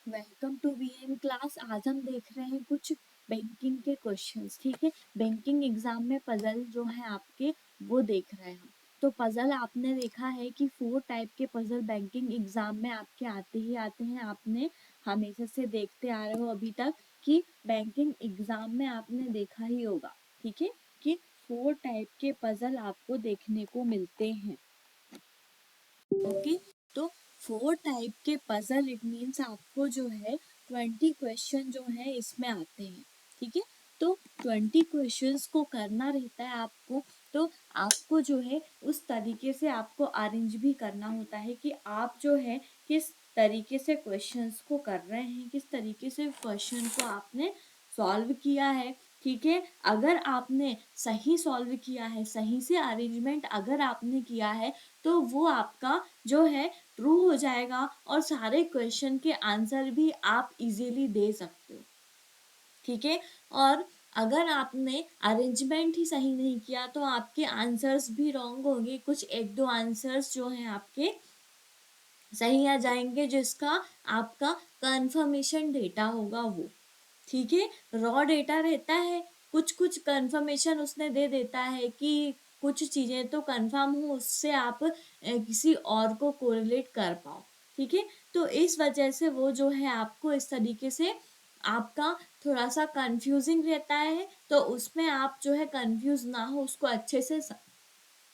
Welcome to VM class. आज हम देख रहे हैं कुछ बैंकिंग के क्वेश्चंस। ठीक है, बैंकिंग एग्जाम में पजल जो है आपके वो देख रहे हैं हम। तो पजल आपने देखा है कि 4 टाइप के पजल बैंकिंग एग्जाम में आपके आते ही आते हैं। आपने हमेशा से देखते आ रहे हो अभी तक कि बैंकिंग एग्जाम में आपने देखा ही होगा। ठीक है, कि 4 टाइप के पजल आपको देखने को मिलते हैं। ओके, तो 4 टाइप के पजल इट मीन्स आपको जो है 20 क्वेश्चन जो है इसमें आते हैं। ठीक है, तो 20 क्वेश्चंस को करना रहता है आपको। तो आपको जो है उस तरीके से आपको अरेंज भी करना होता है कि आप जो है किस तरीके से क्वेश्चंस को कर रहे हैं, किस तरीके से क्वेश्चन को आपने सॉल्व किया है। ठीक है, अगर आपने सही सॉल्व किया है, सही से अरेंजमेंट अगर आपने किया है, तो वो आपका जो है ट्रू हो जाएगा और सारे क्वेश्चन के आंसर भी आप इजीली दे सकते हो। ठीक है, और अगर आपने अरेंजमेंट ही सही नहीं किया तो आपके आंसर्स भी रॉन्ग होंगे। कुछ एक दो आंसर्स जो हैं आपके सही आ जाएंगे, जिसका आपका कंफर्मेशन डेटा होगा वो। ठीक है, रॉ डेटा रहता है, कुछ कुछ कंफर्मेशन उसने दे देता है कि कुछ चीजें तो कंफर्म हो, उससे आप किसी और को कोरिलेट कर पाओ। ठीक है, तो इस वजह से वो जो है आपको इस तरीके से आपका थोड़ा सा कंफ्यूजिंग रहता है। तो उसमें आप जो है कंफ्यूज ना हो, उसको अच्छे से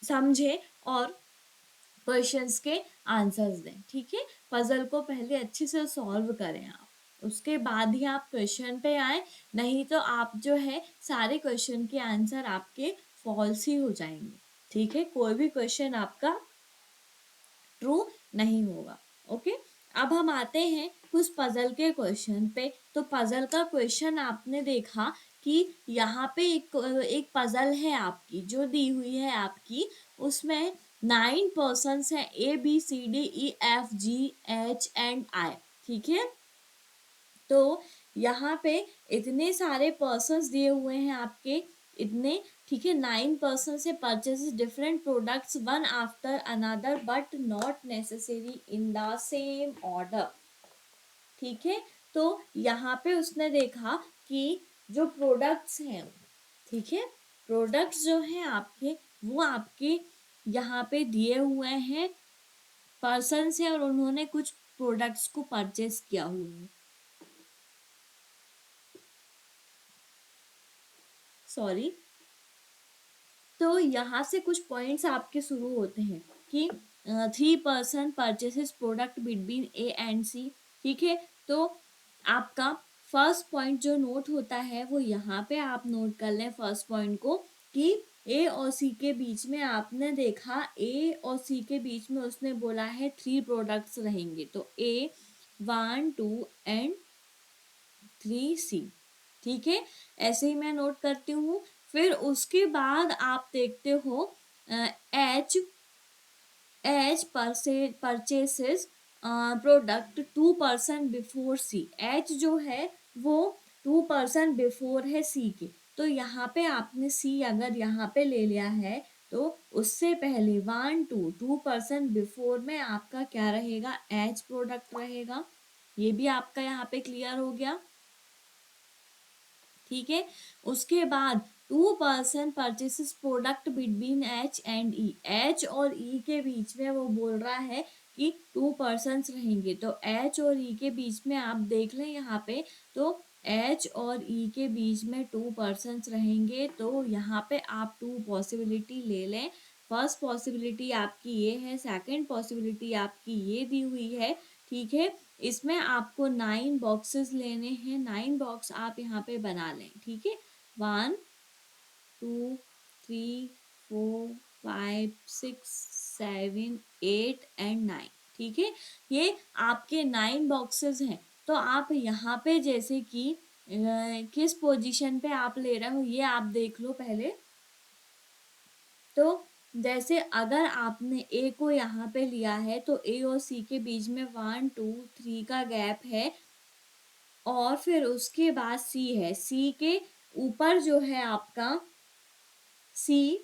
समझे और क्वेश्चंस के आंसर्स दें। ठीक है, पजल को पहले अच्छे से सॉल्व करें आप, उसके बाद ही आप क्वेश्चन पे आए। नहीं तो आप जो है सारे क्वेश्चन के आंसर आपके फॉल्स ही हो जाएंगे। ठीक है, कोई भी क्वेश्चन आपका ट्रू नहीं होगा। ओके, अब हम आते हैं कुछ पजल के क्वेश्चन पे। तो पजल का क्वेश्चन आपने देखा कि यहाँ पे एक पजल है आपकी जो दी हुई है आपकी, उसमें 9 पर्सन्स हैं, ABCDEFGHI। ठीक है, तो यहाँ पे इतने सारे पर्सन्स दिए हुए हैं आपके, इतने। ठीक है, 9 पर्सन से purchase different products one after another but not necessary in the same order. ठीक है, तो यहाँ पे उसने देखा कि जो प्रोडक्ट्स हैं, ठीक है, प्रोडक्ट्स जो हैं आपके वो आपके यहाँ पे दिए हुए हैं पर्सन से, और उन्होंने कुछ प्रोडक्ट्स को परचेज किया हुआ है। सॉरी, तो यहाँ से कुछ पॉइंट्स आपके शुरू होते हैं कि 3 person purchases product between A and C. ठीक है, तो आपका फर्स्ट पॉइंट जो नोट होता है वो यहाँ पे आप नोट कर लें फर्स्ट पॉइंट को, कि ए और सी के बीच में आपने देखा, ए और सी के बीच में उसने बोला है 3 प्रोडक्ट्स रहेंगे। तो ए 1 2 एंड 3C। ठीक है, ऐसे ही मैं नोट करती हूँ। फिर उसके बाद आप देखते हो H H purchases product 2 person before C. H जो है वो 2 पर्सन बिफोर है सी के। तो यहाँ पे आपने सी अगर यहाँ पे ले लिया है तो उससे पहले 2 पर्सन बिफोर में आपका क्या रहेगा, एच प्रोडक्ट रहेगा। ये भी आपका यहाँ पे क्लियर हो गया। ठीक है, उसके बाद 2 person purchases product between H and E. H और ई के बीच में वो बोल रहा है कि 2 पर्सन रहेंगे। तो एच और ई के बीच में आप देख लें यहाँ पे, तो एच और ई के बीच में 2 पर्सन रहेंगे। तो यहाँ पे आप 2 पॉसिबिलिटी ले लें। फर्स्ट पॉसिबिलिटी आपकी ये है, सेकंड पॉसिबिलिटी आपकी ये दी हुई है। ठीक है, इसमें आपको 9 बॉक्सेस लेने हैं। 9 बॉक्स आप यहाँ पे बना लें। ठीक है, 1 2 3 4 5 6 7 8 एंड 9। ठीक है, ये आपके 9 बॉक्सेस हैं। तो आप यहाँ पे जैसे कि किस पोजीशन पे आप ले रहे हो ये आप देख लो पहले। तो जैसे अगर आपने ए को यहाँ पे लिया है तो ए और सी के बीच में 1 2 3 का गैप है, और फिर उसके बाद सी है। सी के ऊपर जो है आपका C,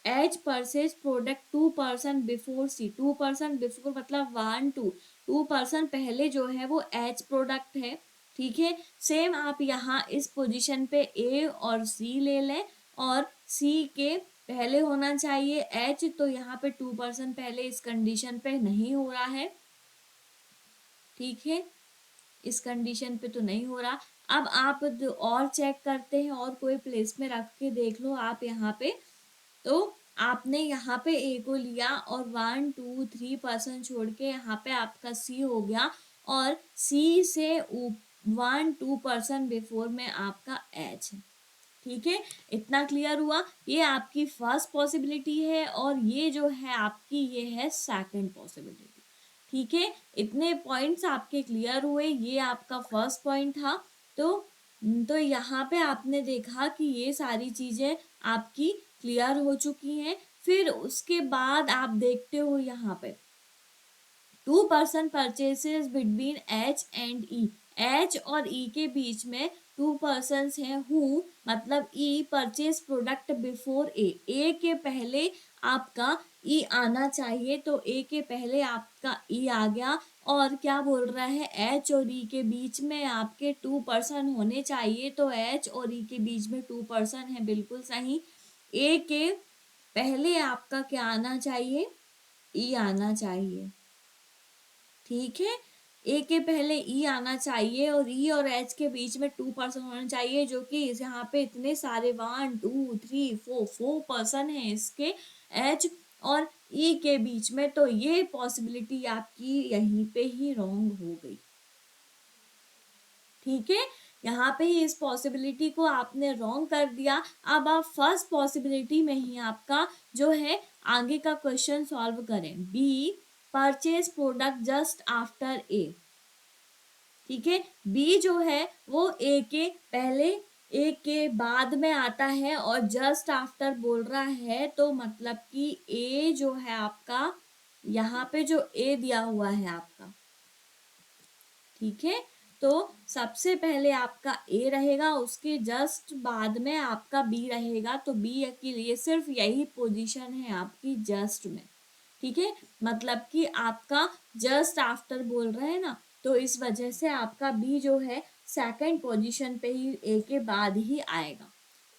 H purchase product 2 person before C. 2 person before मतलब 1 2, 2% पहले जो है वो एच प्रोडक्ट है, ठीक है। सेम आप यहाँ इस पोजीशन पे ए और सी ले लें, और सी के पहले होना चाहिए एच, तो यहाँ पे 2% पहले इस कंडीशन पे नहीं हो रहा है, ठीक है, इस कंडीशन पे तो नहीं हो रहा। अब आप और चेक करते हैं, और कोई प्लेस में रख के देख लो आप यहाँ पे, तो आपने यहाँ पे ए को लिया और 1-2-3% छोड़ के यहाँ पे आपका सी हो गया, और सी से 1-2% बिफोर में आपका एच है, ठीक है। इतना क्लियर हुआ। ये आपकी फर्स्ट पॉसिबिलिटी है, और ये जो है आपकी ये है सेकंड पॉसिबिलिटी, ठीक है। इतने पॉइंट्स आपके क्लियर हुए, ये आपका फर्स्ट पॉइंट था। तो यहाँ पे आपने देखा कि ये सारी चीजें आपकी क्लियर हो चुकी हैं। फिर उसके बाद आप देखते हो यहाँ पे 2% purchases between H and E, H और ई के बीच में 2% हैं। हु मतलब ई परचेज प्रोडक्ट बिफोर ए के पहले आपका ई आना चाहिए, तो ए के पहले आपका ई आ गया। और क्या बोल रहा है, एच और ई के बीच में आपके 2% होने चाहिए, तो एच और ई के बीच में 2% है, बिल्कुल सही। ए के पहले आपका क्या आना चाहिए, ई आना चाहिए, ठीक है। ए के पहले ई आना चाहिए, और ई और एच के बीच में 2% होना चाहिए, जो कि यहाँ पे इतने सारे 1-2-3-4 है इसके एच और ई के बीच में, तो ये पॉसिबिलिटी आपकी यहीं पे ही रॉन्ग हो गई, ठीक है। यहाँ पे ही इस पॉसिबिलिटी को आपने रॉन्ग कर दिया। अब आप फर्स्ट पॉसिबिलिटी में ही आपका जो है आगे का क्वेश्चन सॉल्व करें। B purchase product just after A, ठीक है। बी जो है वो ए के पहले ए के बाद में आता है, और जस्ट आफ्टर बोल रहा है, तो मतलब कि ए जो है आपका यहाँ पे जो ए दिया हुआ है आपका, ठीक है, तो सबसे पहले आपका ए रहेगा, उसके जस्ट बाद में आपका बी रहेगा, तो बी के लिए सिर्फ यही पोजीशन है आपकी जस्ट में, ठीक है। मतलब कि आपका जस्ट आफ्टर बोल रहे हैं ना, तो इस वजह से आपका बी जो है सेकंड पोजीशन पे ही ए के बाद ही आएगा,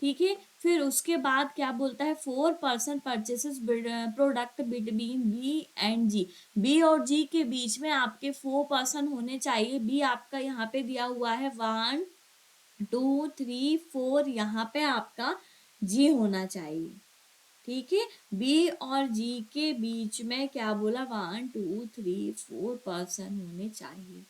ठीक है। फिर उसके बाद क्या बोलता है, 4% purchases product between B and G, B और जी के बीच में आपके 4% होने चाहिए। बी आपका यहाँ पे दिया हुआ है 1-2-3-4, यहाँ पे आपका जी होना चाहिए, ठीक है। बी और जी के बीच में क्या बोला, 1-2-3-4% होने चाहिए।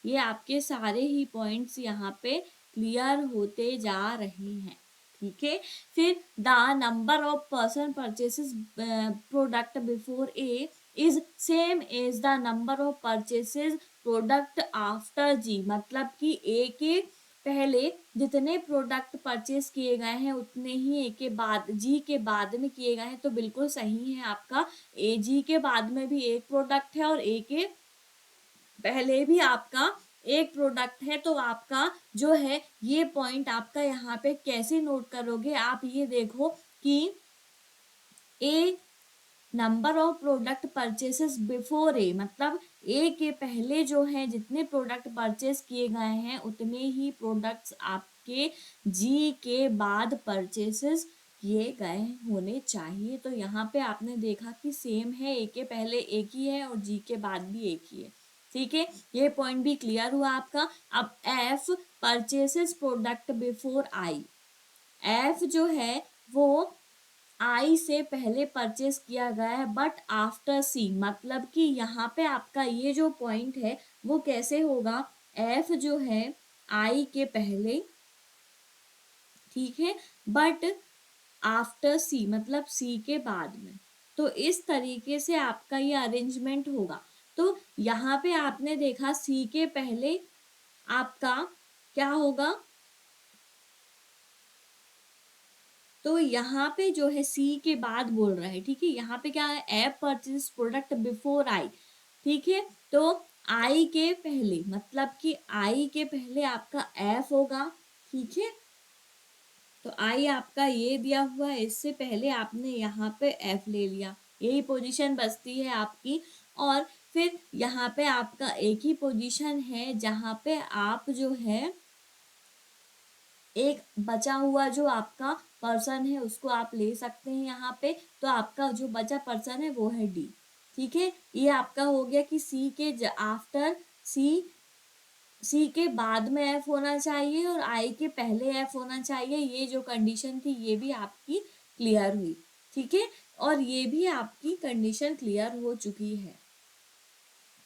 ये आपके सारे ही पॉइंट्स यहाँ पे क्लियर होते जा रहे हैं, ठीक है। फिर the number of person purchases product before A is same as the number of purchases product after G, मतलब कि ए के पहले जितने प्रोडक्ट परचेस किए गए हैं उतने ही ए के बाद जी के बाद में किए गए हैं, तो बिल्कुल सही है आपका। ए जी के बाद में भी एक प्रोडक्ट है, और ए के पहले भी आपका एक प्रोडक्ट है, तो आपका जो है ये पॉइंट आपका यहाँ पे कैसे नोट करोगे, आप ये देखो कि A number of product purchases before A, मतलब ए के पहले जो है जितने प्रोडक्ट परचेस किए गए हैं उतने ही प्रोडक्ट्स आपके जी के बाद परचेसेस किए गए होने चाहिए। तो यहाँ पे आपने देखा कि सेम है, ए के पहले एक ही है और जी के बाद भी एक ही है, ठीक है। ये पॉइंट भी क्लियर हुआ आपका। अब F purchases product before I, F जो है वो आई से पहले परचेस किया गया है बट आफ्टर सी, मतलब कि यहाँ पे आपका ये जो पॉइंट है वो कैसे होगा, एफ जो है आई के पहले, ठीक है, बट आफ्टर सी मतलब सी के बाद में, तो इस तरीके से आपका ये अरेंजमेंट होगा। तो यहाँ पे आपने देखा सी के पहले आपका क्या होगा, तो यहाँ पे जो है सी के बाद बोल रहा है, ठीक है। यहाँ पे क्या है, app purchase product before I, ठीक है। तो आई के पहले मतलब कि आई के पहले आपका एफ होगा, ठीक है। तो आई आपका ये दिया हुआ है, इससे पहले आपने यहाँ पे एफ ले लिया, यही पोजीशन बचती है आपकी। और फिर यहाँ पे आपका एक ही पोजीशन है जहाँ पे आप जो है एक बचा हुआ जो आपका पर्सन है उसको आप ले सकते हैं यहाँ पे। तो आपका जो बचा पर्सन है वो है डी। ठीक है, ये आपका हो गया कि सी के आफ्टर सी के बाद में एफ होना चाहिए और आई के पहले एफ होना चाहिए। ये जो कंडीशन थी ये भी आपकी क्लियर हुई। ठीक है, और ये भी आपकी कंडीशन क्लियर हो चुकी है।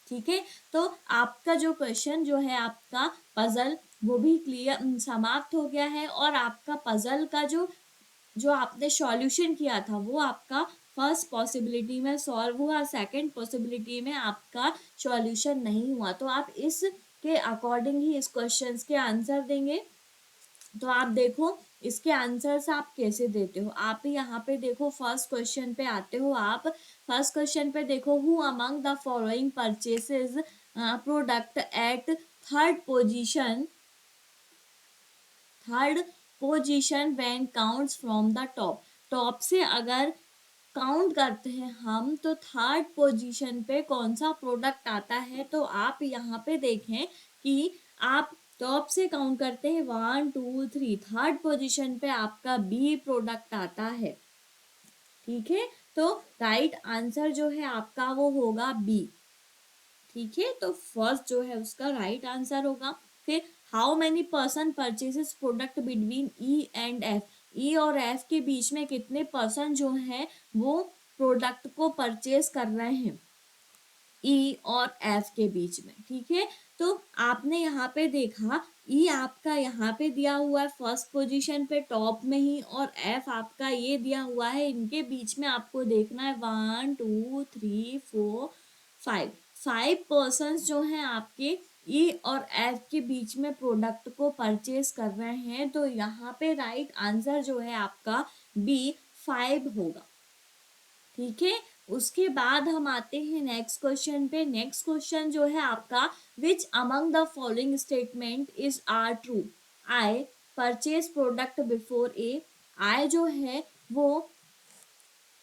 ठीक है, तो आपका जो क्वेश्चन जो है आपका पजल वो भी क्लियर समाप्त हो गया है। और आपका पजल का जो जो आपने सॉल्यूशन किया था वो आपका फर्स्ट पॉसिबिलिटी में सॉल्व हुआ, सेकंड पॉसिबिलिटी में आपका सॉल्यूशन नहीं हुआ। तो आप इसके अकॉर्डिंग ही इस क्वेश्चंस के आंसर देंगे। तो आप देखो इसके आंसर्स आप कैसे देते हो। आप यहाँ पे देखो फर्स्ट क्वेश्चन पे आते हो। आप फर्स्ट क्वेश्चन पे देखो, who among the following purchases product at third position when counts from the top. Top से अगर काउंट करते हैं हम तो थर्ड पोजीशन पे कौन सा प्रोडक्ट आता है। तो आप यहाँ पे देखें कि आप टॉप से काउंट करते हैं 1 2 3, थर्ड पोजीशन पे आपका बी प्रोडक्ट आता है। ठीक है, तो राइट आंसर जो है आपका वो होगा बी। ठीक है, तो फर्स्ट जो है उसका राइट आंसर होगा। फिर how many person purchases product between E and F. E और एफ के बीच में कितने पर्सन जो है वो प्रोडक्ट को परचेस कर रहे हैं ई और एफ के बीच में। ठीक है, तो आपने यहाँ पे देखा ई आपका यहाँ पे दिया हुआ है फर्स्ट पोजीशन पे टॉप में ही, और एफ आपका ये दिया हुआ है। इनके बीच में आपको देखना है 1 2 3 4 5 पर्सन जो हैं आपके ई और एफ के बीच में प्रोडक्ट को परचेस कर रहे हैं। तो यहाँ पे राइट आंसर जो है आपका बी 5 होगा। ठीक है, उसके बाद हम आते हैं नेक्स्ट क्वेश्चन पे। नेक्स्ट क्वेश्चन जो है आपका, which among the following statement is are true. I purchase product before A. I जो है वो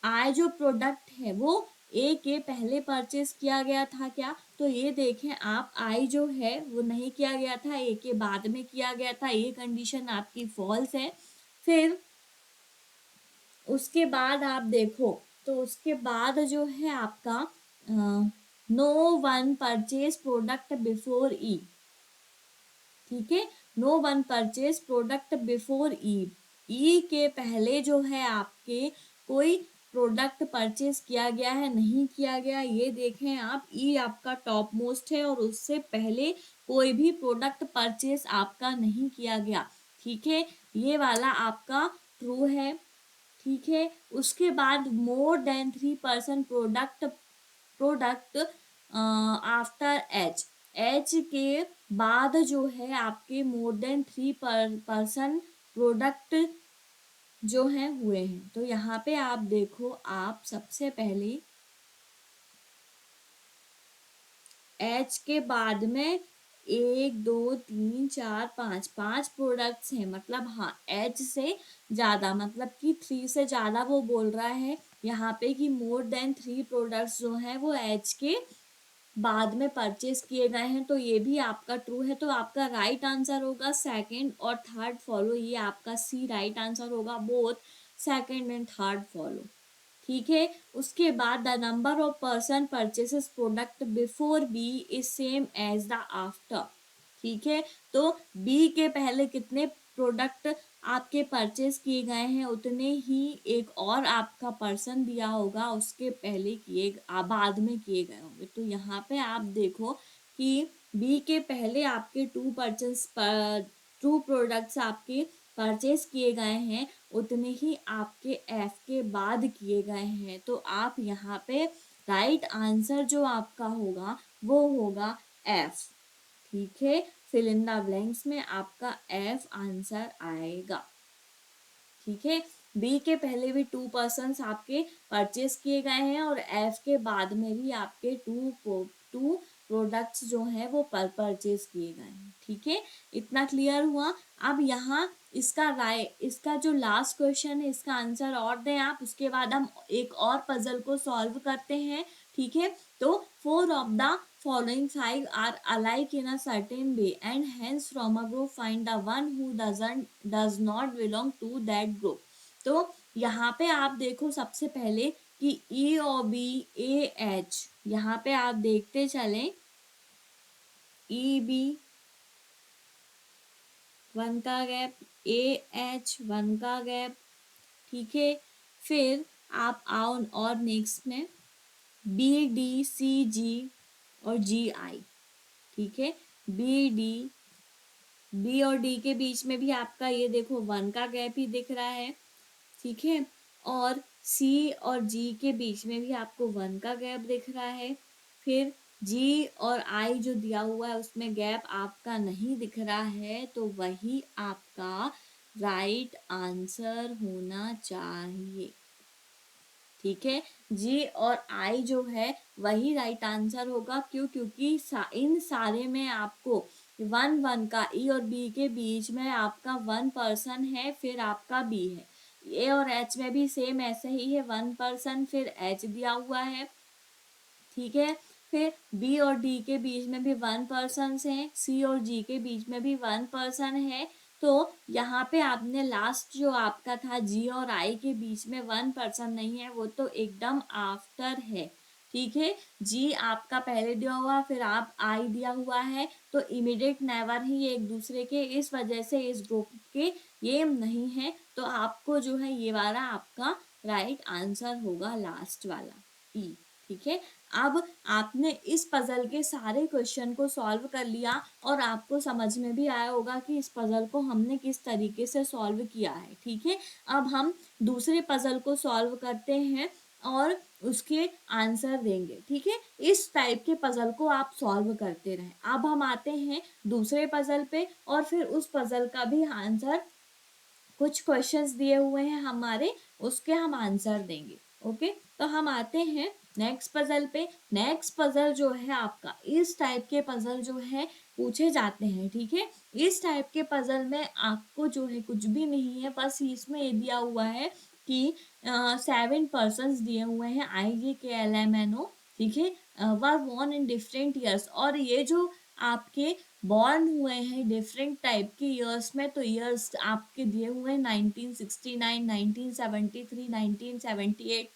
आई जो प्रोडक्ट है वो ए के पहले परचेस किया गया था क्या। तो ये देखें आप, आई जो है वो नहीं किया गया था, ए के बाद में किया गया था। ये कंडीशन आपकी फॉल्स है। फिर उसके बाद आप देखो तो उसके बाद जो है आपका no one purchase product before E. ठीक है, no one purchase product before E के पहले जो है आपके कोई प्रोडक्ट परचेज किया गया है नहीं किया गया। ये देखें आप, ई आपका टॉप मोस्ट है और उससे पहले कोई भी प्रोडक्ट परचेज आपका नहीं किया गया। ठीक है, ये वाला आपका ट्रू है। ठीक है, उसके बाद more than 3% product after H के बाद जो है आपके मोर देन 3% प्रोडक्ट जो है हुए हैं। तो यहाँ पे आप देखो, आप सबसे पहले एच के बाद में 1 2 3 4 5 प्रोडक्ट्स हैं। मतलब हाँ, एच से ज़्यादा मतलब कि 3 से ज़्यादा वो बोल रहा है यहाँ पे कि मोर देन 3 प्रोडक्ट्स जो हैं वो एच के बाद में परचेज किए गए हैं। तो ये भी आपका ट्रू है। तो आपका राइट आंसर होगा सेकंड और थर्ड फॉलो। ये आपका सी राइट आंसर होगा, both second and third follow. ठीक है, उसके बाद the number of person purchases product before B is same as the after. ठीक है, तो बी के पहले कितने प्रोडक्ट आपके परचेस किए गए हैं उतने ही एक और आपका पर्सन दिया होगा उसके पहले बाद में किए गए होंगे। तो यहाँ पे आप देखो कि बी के पहले आपके टू प्रोडक्ट्स आपके परचेज किए गए हैं उतने ही आपके एफ के बाद किए गए हैं। तो आप यहाँ पे राइट आंसर जो आपका होगा वो होगा एफ। ठीक है, फिल इन द ब्लैंक्स में आपका एफ आंसर आएगा। ठीक है, बी के पहले भी 2% आपके परचेज किए गए हैं और एफ के बाद में भी आपके टू प्रोडक्ट्स जो हैं वो परचेज किए गए हैं। ठीक है, इतना क्लियर हुआ। अब यहाँ इसका जो लास्ट क्वेश्चन है इसका आंसर और दें आप, उसके बाद हम एक और पजल को सॉल्व करते हैं। ठीक है, तो 4 of the following 5 are alike in a certain way and hence from a group find the one who does not belong to that group। तो यहाँ पे आप देखो सबसे पहले कि E और B A H, यहाँ पे आप देखते चलें E B 1 का गैप, A H 1 का गैप। ठीक है, फिर आप आओ और नेक्स्ट में B D C G और G I। ठीक है, बी और डी के बीच में भी आपका ये देखो 1 का गैप ही दिख रहा है। ठीक है, और सी और जी के बीच में भी आपको 1 का गैप दिख रहा है। फिर जी और आई जो दिया हुआ है उसमें गैप आपका नहीं दिख रहा है, तो वही आपका राइट आंसर होना चाहिए। ठीक है, जी और आई जो है वही राइट आंसर होगा। क्यों? क्योंकि इन सारे में आपको 1 का ई और बी के बीच में आपका 1% है, फिर आपका बी है। ए और एच में भी सेम ऐसे ही है, 1%, फिर एच दिया हुआ है। ठीक है, फिर बी और डी के बीच में भी 1% है, सी और जी के बीच में भी 1% है। तो यहाँ पे आपने लास्ट जो आपका था जी और आई के बीच में 1% नहीं है, वो तो एकदम आफ्टर है। ठीक है, जी आपका पहले दिया हुआ, फिर आप आई दिया हुआ है, तो इमीडिएट नेवर ही एक दूसरे के, इस वजह से इस ग्रुप के ये नहीं है। तो आपको जो है ये वाला आपका राइट आंसर होगा, लास्ट वाला ई। ठीक है, अब आपने इस पजल के सारे क्वेश्चन को सॉल्व कर लिया और आपको समझ में भी आया होगा कि इस पजल को हमने किस तरीके से सॉल्व किया है। ठीक है, अब हम दूसरे पजल को सॉल्व करते हैं और उसके आंसर देंगे। ठीक है, इस टाइप के पजल को आप सॉल्व करते रहें। अब हम आते हैं दूसरे पजल पे और फिर उस पजल का भी आंसर, कुछ क्वेश्चंस दिए हुए हैं हमारे, उसके हम आंसर देंगे। ओके, तो हम आते हैं नेक्स्ट पजल पे। नेक्स्ट पजल जो है आपका, इस टाइप के पजल जो है पूछे जाते हैं। ठीक है, इस टाइप के पजल में आपको जो है कुछ भी नहीं है, बस इसमें ये दिया हुआ है कि 7 पर्सन्स दिए हुए हैं IJKLMNO। ठीक है, were born in different years, और ये जो आपके बॉर्न हुए हैं डिफरेंट टाइप के ईयर्स में, तो ईयर्स आपके दिए हुए हैं 1969, 1973, 1978,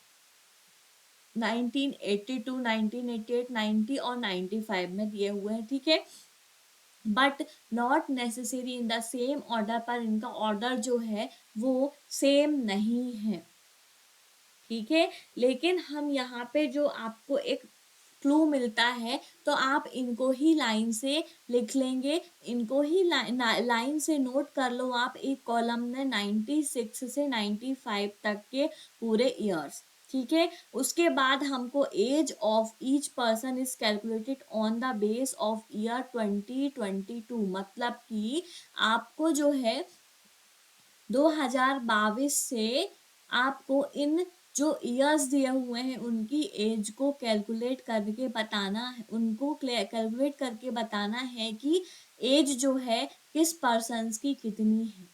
1982, 1988, 90 और 95 में दिए हुए हैं। ठीक है, but not necessary in the same order, पर इनका ऑर्डर जो है वो सेम नहीं है। ठीक है, लेकिन हम यहाँ पे जो आपको एक क्लू मिलता है, तो आप इनको ही लाइन से लिख लेंगे, इनको ही लाइन से नोट कर लो आप एक कॉलम में 96 से 95 तक के पूरे ईयर्स। ठीक है, उसके बाद हमको age of each person is calculated on the base of year 2022, मतलब कि आपको जो है 2022 से आपको इन जो ईयर्स दिए हुए हैं उनकी एज को कैलकुलेट करके बताना है, उनको कैलकुलेट करके बताना है कि एज जो है किस पर्सन्स की कितनी है।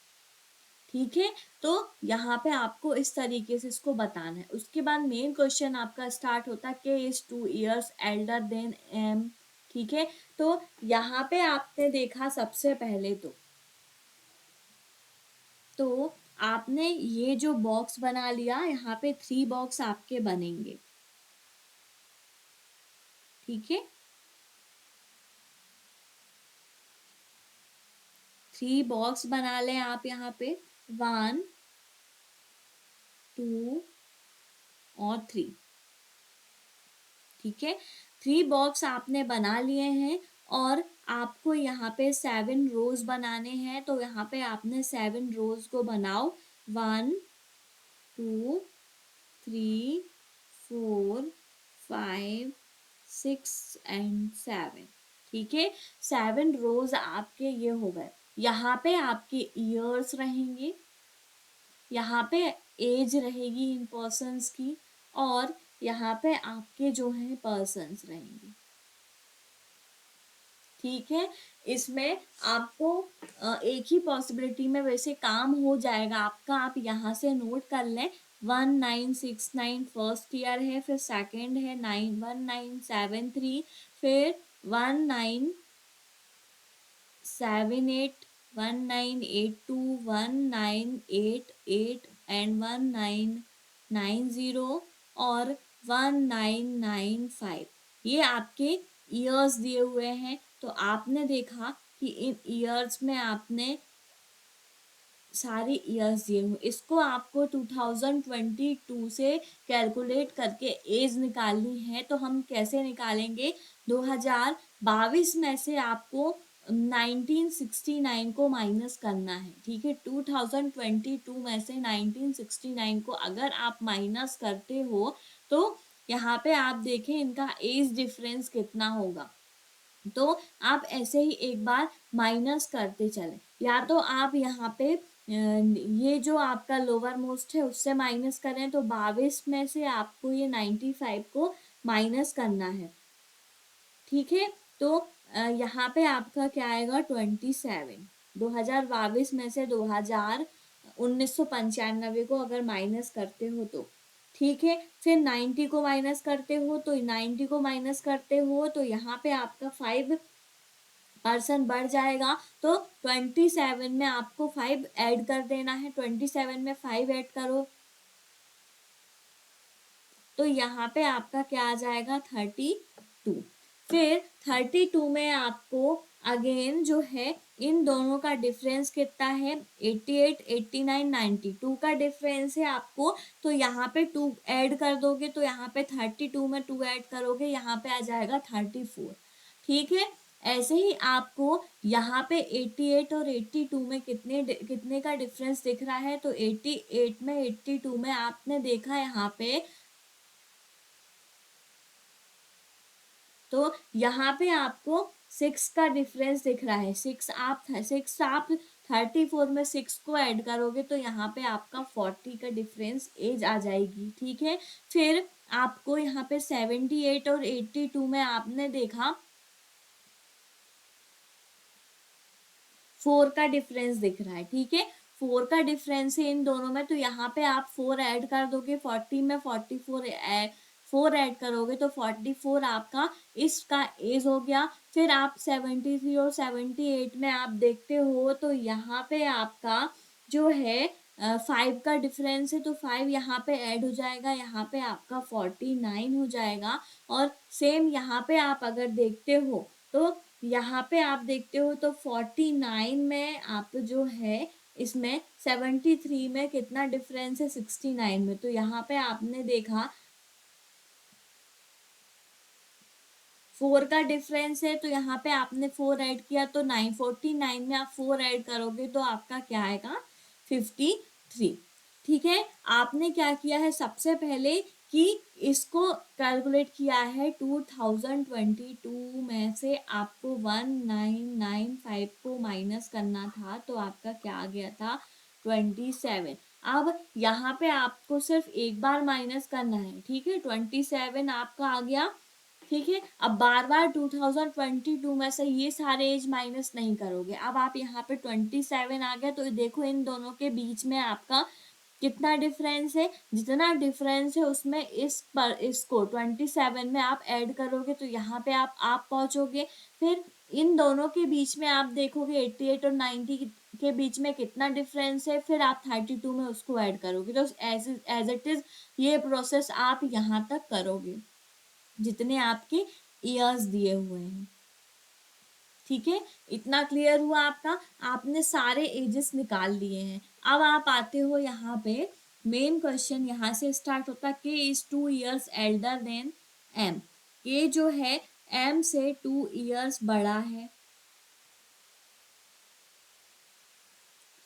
ठीक है, तो यहाँ पे आपको इस तरीके से इसको बताना है। उसके बाद मेन क्वेश्चन आपका स्टार्ट होता है K is 2 years elder than M. ठीक है, तो यहाँ पे आपने देखा सबसे पहले तो आपने ये जो बॉक्स बना लिया, यहाँ पे 3 बॉक्स आपके बनेंगे। ठीक है, 3 बॉक्स बना लें आप यहाँ पे, 1 2 और 3। ठीक है, 3 बॉक्स आपने बना लिए हैं और आपको यहाँ पे 7 रोज बनाने हैं, तो यहाँ पे आपने 7 रोज को बनाओ, 1 2 3 4 5 6 एंड 7। ठीक है, 7 रोज आपके ये हो गए। यहाँ पे आपके ईयर्स रहेंगे, यहाँ पे एज रहेगी इन पर्सन्स की, और यहाँ पे आपके जो है पर्सन्स रहेंगे। ठीक है, इसमें आपको एक ही पॉसिबिलिटी में वैसे काम हो जाएगा आपका, आप यहाँ से नोट कर लें। 1969 फर्स्ट ईयर है, फिर सेकंड है 1973, फिर 1978, 1982, 1988 एंड 1990 और 1995, ये आपके ईयर्स दिए हुए हैं। तो आपने देखा कि इन ईयर्स में आपने सारे ईयर्स दिए हुए, इसको आपको 2022 से कैलकुलेट करके एज निकालनी है। तो हम कैसे निकालेंगे, 2022 में से आपको 1969 को माइनस करना है। ठीक है, 2022 में से 1969 को अगर आप माइनस करते हो तो यहाँ पे आप देखें इनका एज डिफरेंस कितना होगा। तो आप ऐसे ही एक बार माइनस करते चलें, या तो आप यहाँ पे ये जो आपका लोअर मोस्ट है उससे माइनस करें, तो 22 में से आपको ये 95 को माइनस करना है। ठीक है, तो यहाँ पे आपका क्या आएगा 27, 2022 में से 1995 को अगर माइनस करते हो तो। ठीक है, फिर 90 को माइनस करते हो तो 90 को माइनस करते हो तो यहाँ पे आपका 5% बढ़ जाएगा। तो 27 में आपको 5 ऐड कर देना है, 27 में 5 ऐड करो तो यहाँ पे आपका क्या आ जाएगा 32। फिर 32 में आपको अगेन जो है इन दोनों का डिफरेंस कितना है, 88, 89, 92 का डिफरेंस है आपको। तो यहाँ पे 2 ऐड कर दोगे तो यहाँ पे 32 में 2 ऐड करोगे, यहाँ पे आ जाएगा 34। ठीक है, ऐसे ही आपको यहाँ पे 88 और 82 में कितने का डिफरेंस दिख रहा है, तो 88 में 82 में आपने देखा यहाँ पे, तो यहाँ पे आपको 6 का डिफरेंस दिख रहा है। 6 आप 34 में 6 को ऐड करोगे तो यहाँ पे आपका 40 का डिफरेंस एज आ जाएगी। ठीक है, फिर आपको यहाँ पे 78 और 82 में आपने देखा 4 का डिफरेंस दिख रहा है। ठीक है, 4 का डिफरेंस है इन दोनों में, तो यहाँ पे आप 4 ऐड कर दोगे, 40 में 4 ऐड करोगे तो 44 आपका इसका एज हो गया। फिर आप 73 और 78 में आप देखते हो तो यहाँ पे आपका जो है 5 का डिफरेंस है, तो 5 यहाँ पे ऐड हो जाएगा, यहाँ पे आपका 49 हो जाएगा। और सेम यहाँ पे आप अगर देखते हो तो यहाँ पे आप देखते हो तो 49 में आप जो है इसमें 73 में कितना डिफरेंस है 69 में, तो यहाँ पे आपने देखा 4 का डिफरेंस है, तो यहाँ पे आपने 4 ऐड किया तो 49 में आप 4 ऐड करोगे तो आपका क्या आएगा 53। ठीक है, आपने क्या किया है सबसे पहले कि इसको कैलकुलेट किया है 2022 में से आपको 1995 को माइनस करना था, तो आपका क्या आ गया था 27। अब यहाँ पे आपको सिर्फ एक बार माइनस करना है। ठीक है, 27 आपका आ गया। ठीक है, अब बार बार 2022 में से ये सारे एज माइनस नहीं करोगे। अब आप यहाँ पे 27 आ गया, तो देखो इन दोनों के बीच में आपका कितना डिफरेंस है, जितना डिफरेंस है उसमें इसको 27 में आप ऐड करोगे तो यहाँ पे आप पहुंचोगे। फिर इन दोनों के बीच में आप देखोगे 88 और 90 के बीच में कितना डिफरेंस है, फिर आप 32 में उसको ऐड करोगे। तो एज इट इज ये प्रोसेस आप यहाँ तक करोगे जितने आपके ईयर्स दिए हुए हैं। ठीक है, इतना क्लियर हुआ आपका, आपने सारे एजेस निकाल लिए हैं। अब आप आते हो यहाँ पे मेन क्वेश्चन, यहाँ से स्टार्ट होता है K is 2 years elder than M. K जो है एम से 2 years बड़ा है।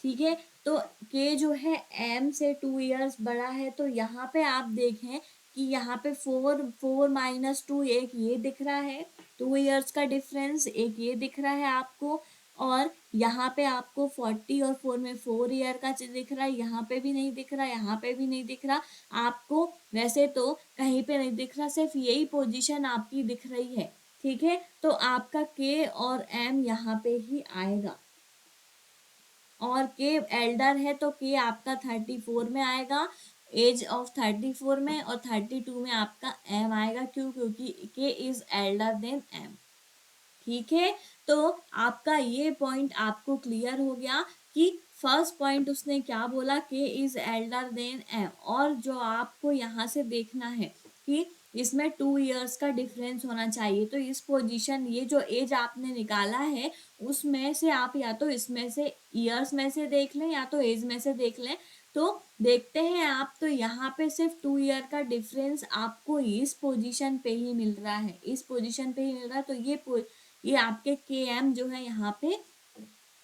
ठीक है, तो के जो है एम से 2 years बड़ा है, तो यहाँ पे आप देखें कि यहाँ पे 4 माइनस 2 एक ये दिख रहा है 2 years का डिफरेंस, एक ये दिख रहा है आपको, और यहाँ पे आपको 40 और 4 में 4 ईयर का दिख रहा है, यहाँ पे भी नहीं दिख रहा, यहाँ पे भी नहीं दिख रहा आपको, वैसे तो कहीं पे नहीं दिख रहा, सिर्फ यही पोजीशन आपकी दिख रही है। ठीक है, तो आपका के और एम यहाँ पे ही आएगा, और के एल्डर है तो के आपका 34 में आएगा, एज ऑफ 34 में, और 32 में आपका एम आएगा। क्यों? क्योंकि के इज एल्डर देन एम। ठीक है, तो आपका ये पॉइंट आपको क्लियर हो गया कि फर्स्ट पॉइंट उसने क्या बोला, के इज एल्डर देन एम। और जो आपको यहाँ से देखना है कि इसमें 2 इयर्स का डिफरेंस होना चाहिए। तो इस पोजीशन, ये जो एज आपने निकाला है उसमें से आप या तो इसमें से ईयर्स में से देख लें या तो एज में से देख लें। तो देखते हैं आप, तो यहाँ पे सिर्फ 2 ईयर का डिफरेंस आपको इस पोजीशन पे ही मिल रहा है, इस पोजीशन पे ही मिल रहा है। तो ये आपके के एम जो है यहाँ पे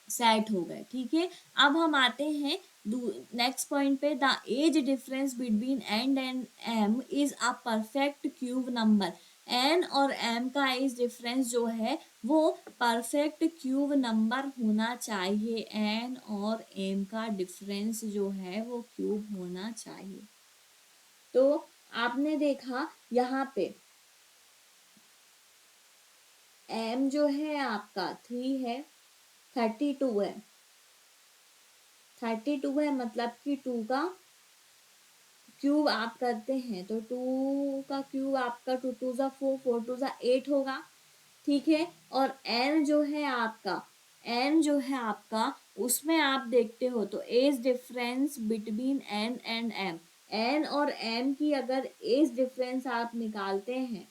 सेट हो गए। ठीक है, अब हम आते हैं नेक्स्ट पॉइंट पे। The age difference between N and M is a perfect cube number. N और एम का एज डिफरेंस जो है वो परफेक्ट क्यूब नंबर होना चाहिए। एन और एम का डिफरेंस जो है वो क्यूब होना चाहिए। तो आपने देखा यहाँ पे एम जो है आपका 3 है, 32 है, 32 है, मतलब कि 2 का क्यूब आप करते हैं तो 2 का क्यूब आपका 2 2 4, 4 2 8 होगा। ठीक है, और एन जो है आपका, एन जो है आपका उसमें आप देखते हो तो age difference between N and M, N और एम की अगर एज डिफरेंस आप निकालते हैं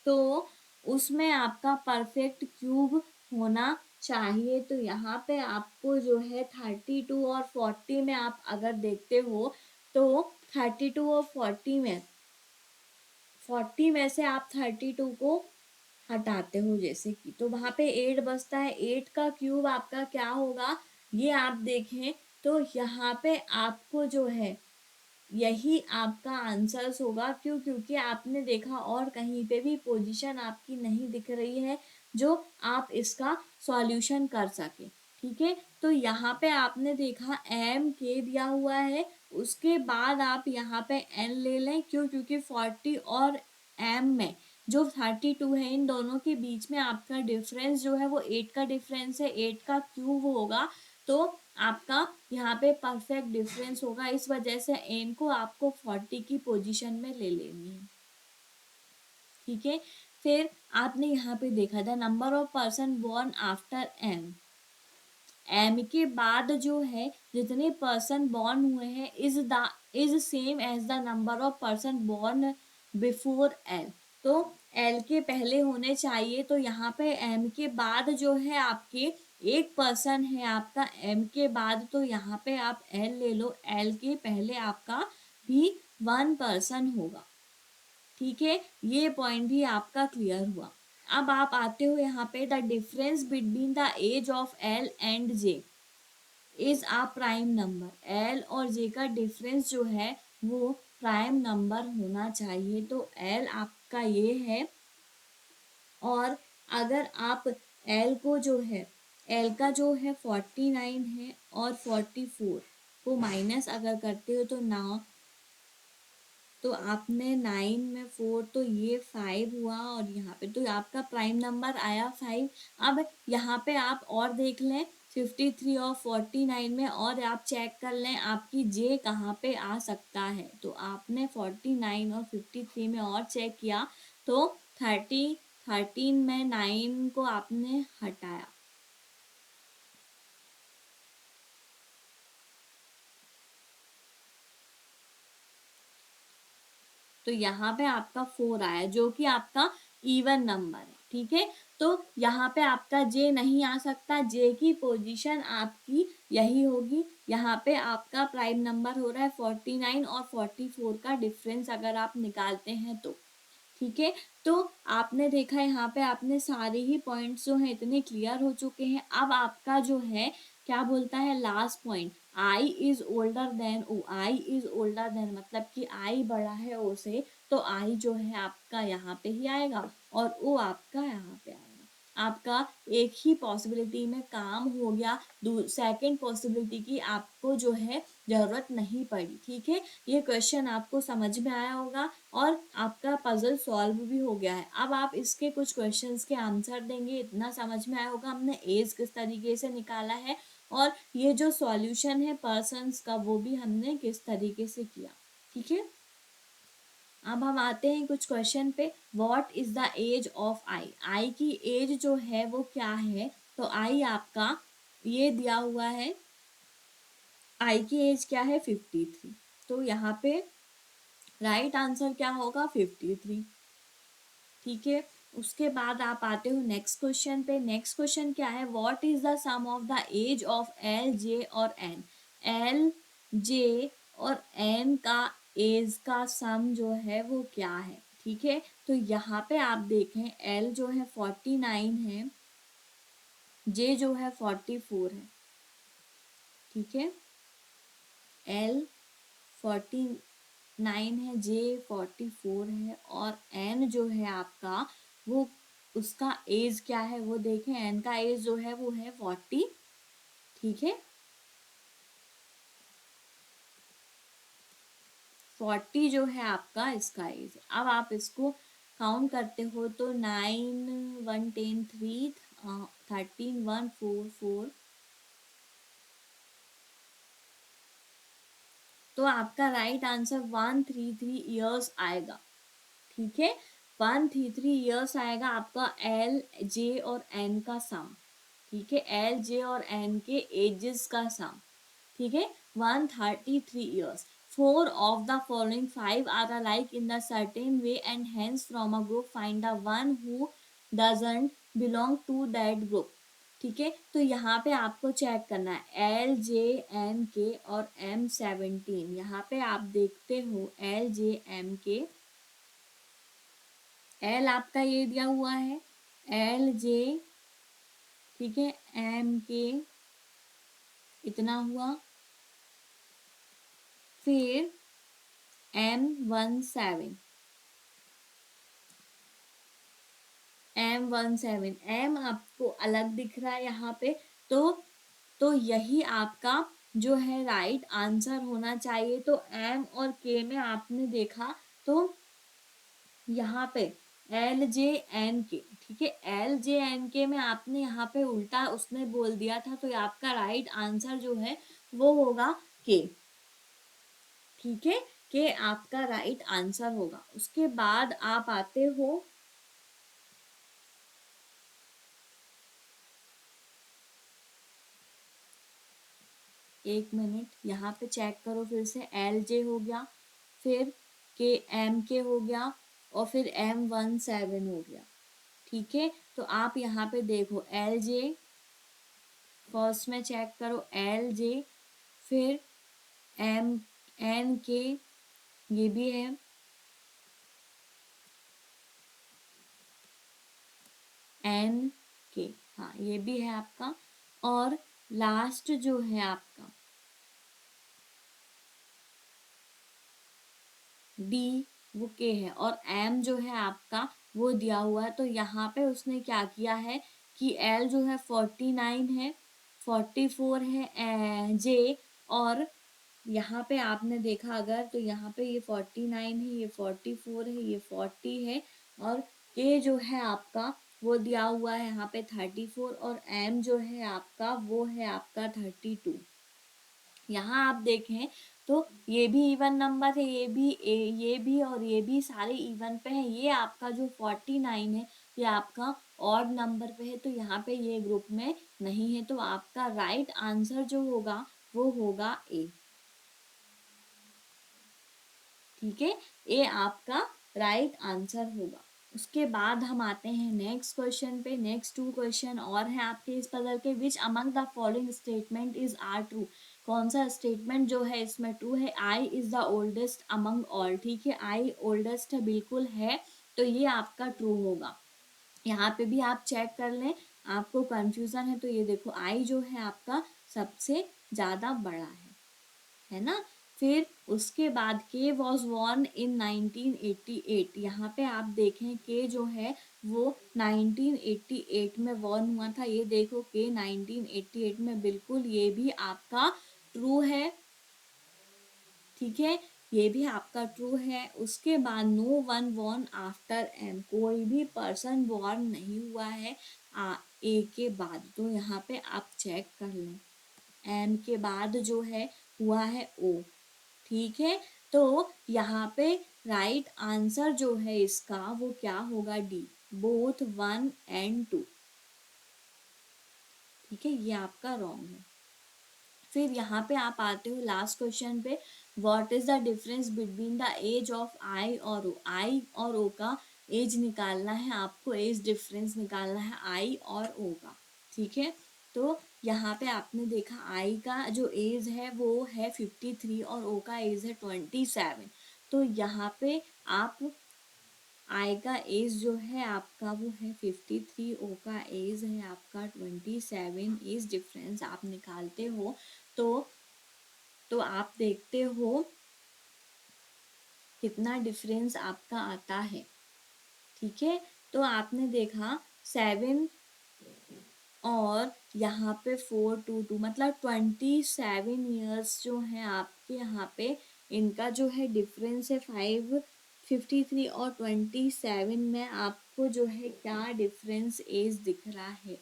तो उसमें आपका परफेक्ट क्यूब होना चाहिए। तो यहाँ पे आपको जो है 32 और 40 में आप अगर देखते हो तो 32 और 40 में, 40 में से आप 32 को हटाते हो जैसे कि, तो वहां पे 8 बचता है। 8 का क्यूब आपका क्या होगा, ये आप देखें तो यहाँ पे आपको जो है यही आपका आंसर्स होगा। क्यों? क्योंकि आपने देखा और कहीं पे भी पोजीशन आपकी नहीं दिख रही है जो आप इसका सॉल्यूशन कर सके। ठीक है, तो यहाँ पे आपने देखा एम के दिया हुआ है, उसके बाद आप यहाँ पे एन ले लें। क्यों? क्योंकि 40 और एम में जो 32 है इन दोनों के बीच में आपका डिफरेंस जो है वो 8 का डिफरेंस है, 8 का क्यूब होगा। तो आपका यहाँ पे परफेक्ट डिफरेंस होगा। इस वजह से एम को आपको 40 की पोजीशन में ले लेनी है। ठीक है, फिर आपने यहाँ पे देखा था number of person born after M, M के बाद जो है जितने पर्सन बॉर्न हुए हैं is same as the number of person born before L. तो एल के पहले होने चाहिए। तो यहाँ पे एम के बाद जो है आपके एक पर्सन है आपका एम के बाद, तो यहाँ पे आप एल ले लो, एल के पहले आपका भी 1 पर्सन होगा। ठीक है, ये पॉइंट भी आपका क्लियर हुआ। अब आप आते हो यहाँ पे the difference between the age of L and J is a prime number. L और जे का डिफरेंस जो है वो प्राइम नंबर होना चाहिए। तो एल आपका ये है, और अगर आप एल को जो है, एल का जो है 49 है और 44 को माइनस अगर करते हो तो ना, तो आपने 9 में 4 तो ये 5 हुआ, और यहाँ पे तो आपका प्राइम नंबर आया 5। अब यहाँ पे आप और देख लें 53 और 49 में, और आप चेक कर लें आपकी जे कहाँ पे आ सकता है। तो आपने 49 और 53 में और चेक किया तो 13 में 9 को आपने हटाया, तो यहाँ पे आपका 4 आया जो कि आपका इवन नंबर है। ठीक है, तो यहाँ पे आपका जे नहीं आ सकता, जे की पोजीशन आपकी यही होगी। यहाँ पे आपका प्राइम नंबर हो रहा है 49 और 44 का डिफरेंस अगर आप निकालते हैं तो। ठीक है, तो आपने देखा यहाँ पे आपने सारे ही पॉइंट्स जो हैं इतने क्लियर हो चुके हैं। अब आपका जो है क्या बोलता है last point, I is older than O. I is older than मतलब कि आई बड़ा है ओ से, तो आई जो है आपका यहाँ पे ही आएगा और ओ आपका यहाँ पे आएगा। आपका एक ही पॉसिबिलिटी में काम हो गया, सेकंड पॉसिबिलिटी की आपको जो है ज़रूरत नहीं पड़ी। ठीक है, ये क्वेश्चन आपको समझ में आया होगा और आपका पजल सॉल्व भी हो गया है। अब आप इसके कुछ क्वेश्चंस के आंसर देंगे, इतना समझ में आया होगा हमने एज किस तरीके से निकाला है और ये जो सॉल्यूशन है पर्सन्स का वो भी हमने किस तरीके से किया। ठीक है, अब हम आते हैं कुछ क्वेश्चन पे। What is the age of I, I की एज जो है वो क्या है? तो आई आपका ये दिया हुआ है, आई की एज क्या है 53। तो यहाँ पे राइट आंसर क्या होगा 53। ठीक है, उसके बाद आप आते हो नेक्स्ट क्वेश्चन पे। नेक्स्ट क्वेश्चन क्या है? What is the sum of the age of L J और एन, एल जे और एन का एज का सम जो है वो क्या है? ठीक है, तो यहाँ पे आप देखें एल जो है 49 है, जे जो है 44 है। ठीक है, एल 49 है, जे 44 है और एन जो है आपका वो उसका एज क्या है वो देखें। एन का एज जो है वो है 40। ठीक है, 40 जो है आपका इसका एज। अब आप इसको काउंट करते हो तो 9 1 10 3 13 1 4 4, तो आपका राइट आंसर 133 ईयर्स आएगा। ठीक है, 133 ईयर्स आएगा आपका एल जे और एन का सम। ठीक है, एल जे और एन के एजेस का सम। ठीक है, 133 years. Four of the following five are alike in the certain way and hence from a group find the one who doesn't belong to that group. ठीक है, तो यहाँ पे आपको चेक करना है एल जे एन के और M17। यहाँ पे आप देखते हो एल जे एम के, एल आपका ये दिया हुआ है एल जे, ठीक है, एम के इतना हुआ, फिर M17, M17, एम आपको अलग दिख रहा है यहाँ पे, तो यही आपका जो है राइट आंसर होना चाहिए। तो एम और के में आपने देखा तो यहाँ पे एल जे एन के, ठीक है, एल जे एन के में आपने यहाँ पे उल्टा उसने बोल दिया था, तो आपका राइट आंसर जो है वो होगा के। ठीक है, के आपका राइट आंसर होगा। उसके बाद आप आते हो एक मिनट यहाँ पे चेक करो फिर से, एल जे हो गया, फिर के एम के हो गया और फिर M17 हो गया। ठीक है, तो आप यहाँ पे देखो एल जे फर्स्ट में चेक करो एल जे, फिर एम एन के ये भी है, एन के, हाँ ये भी है आपका, और लास्ट जो है आपका डी वो के है और एम जो है आपका वो दिया हुआ है। तो यहाँ पे उसने क्या किया है कि एल जो है 49 है, 44 है जे, और यहाँ पे आपने देखा अगर तो यहाँ पे ये 49 है, ये 44 है, ये 40 है और के जो है आपका वो दिया हुआ है यहाँ पे 34 और एम जो है आपका वो है आपका 32। यहाँ आप देखें तो ये भी इवन नंबर है, ये भी और ये भी सारे इवन पे हैं। ये आपका जो 49 है ये आपका ऑड नंबर पे है, तो यहाँ पे ये ग्रुप में नहीं है। तो आपका राइट आंसर जो होगा वो होगा ए। ठीक है, ए आपका राइट आंसर होगा। उसके बाद हम आते हैं नेक्स्ट क्वेश्चन पे। नेक्स्ट टू क्वेश्चन और हैं आपके इस पजल के। Which among the following statement is are true, कौन सा स्टेटमेंट जो है इसमें ट्रू है? I is the oldest among all, ठीक है, आई ओल्डेस्ट है बिल्कुल है, तो ये आपका ट्रू होगा। यहाँ पे भी आप चेक कर लें, आपको कंफ्यूजन है तो ये देखो आई जो है आपका सबसे ज्यादा बड़ा है ना। फिर उसके बाद के वॉज वॉर्न इन 1988। यहाँ पे आप देखें के जो है वो 1988 में वॉर्न हुआ था। ये देखो के 1988 में, बिल्कुल ये भी आपका ट्रू है, ठीक है, ये भी आपका ट्रू है। उसके बाद no one born after M, कोई भी पर्सन वॉर्न नहीं हुआ है ए के बाद। तो यहाँ पे आप चेक कर लें, एम के बाद जो है हुआ है ओ, ठीक है। तो यहाँ पे राइट आंसर जो है इसका वो क्या होगा, डी, बोथ 1 and 2, ठीक है, ये आपका रॉन्ग है। फिर यहाँ पे आप आते हो लास्ट क्वेश्चन पे, what is the difference between the age of I और ओ। आई और ओ का एज निकालना है आपको, एज डिफरेंस निकालना है आई और ओ का, ठीक है। तो यहाँ पे आपने देखा आई का जो एज है वो है 53 और ओ का एज है 27। तो यहाँ पे आप आई का एज जो है आपका वो है 53, ओ का एज है आपका 27, एज डिफरेंस आप निकालते हो तो आप देखते हो कितना डिफरेंस आपका आता है, ठीक है। तो आपने देखा 7 और यहाँ पे 422, मतलब 27 ईयर्स जो है आपके यहाँ पे, इनका जो है डिफरेंस है 553 और 27 में आपको जो है क्या डिफरेंस एज दिख रहा है।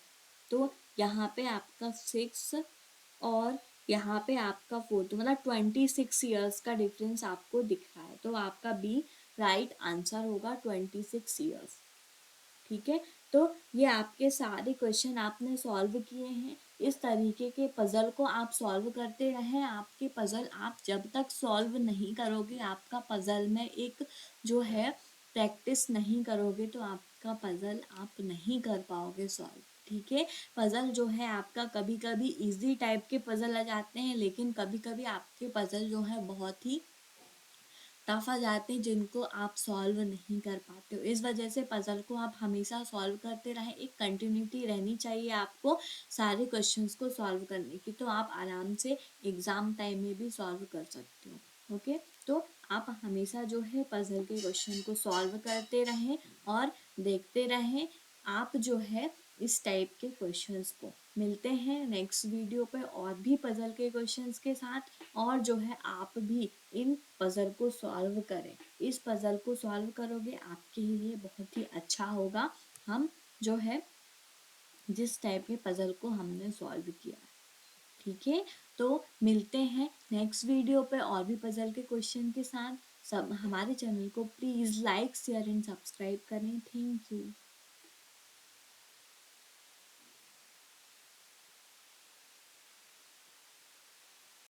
तो यहाँ पे आपका 6 और यहाँ पे आपका 4, तो मतलब 26 ईयर्स का डिफरेंस आपको दिख रहा है। तो आपका बी राइट आंसर होगा 26 ईयर्स, ठीक है। तो ये आपके सारे क्वेश्चन आपने सॉल्व किए हैं। इस तरीके के पज़ल को आप सॉल्व करते रहें। आपके पज़ल आप जब तक सॉल्व नहीं करोगे, आपका पज़ल में एक जो है प्रैक्टिस नहीं करोगे, तो आपका पज़ल आप नहीं कर पाओगे सॉल्व, ठीक है। पज़ल जो है आपका कभी कभी इजी टाइप के पज़ल आ जाते हैं, लेकिन कभी कभी आपके पज़ल जो है बहुत ही टफ आ जाते हैं जिनको आप सॉल्व नहीं कर पाते हो। इस वजह से पज़ल को आप हमेशा सॉल्व करते रहें, एक कंटिन्यूटी रहनी चाहिए आपको सारे क्वेश्चंस को सॉल्व करने की, तो आप आराम से एग्ज़ाम टाइम में भी सॉल्व कर सकते हो, ओके। तो आप हमेशा जो है पज़ल के क्वेश्चन को सॉल्व करते रहें और देखते रहें आप जो है इस टाइप के क्वेश्चंस को। मिलते हैं नेक्स्ट वीडियो पे और भी पज़ल के क्वेश्चंस के साथ, और जो है आप भी इन पज़ल को सॉल्व करें। इस पज़ल को सॉल्व करोगे आपके लिए बहुत ही अच्छा होगा। हम जो है जिस टाइप के पज़ल को हमने सॉल्व किया, ठीक है। तो मिलते हैं नेक्स्ट वीडियो पे और भी पज़ल के क्वेश्चन के साथ। सब हमारे चैनल को please like share and subscribe करें। Thank you.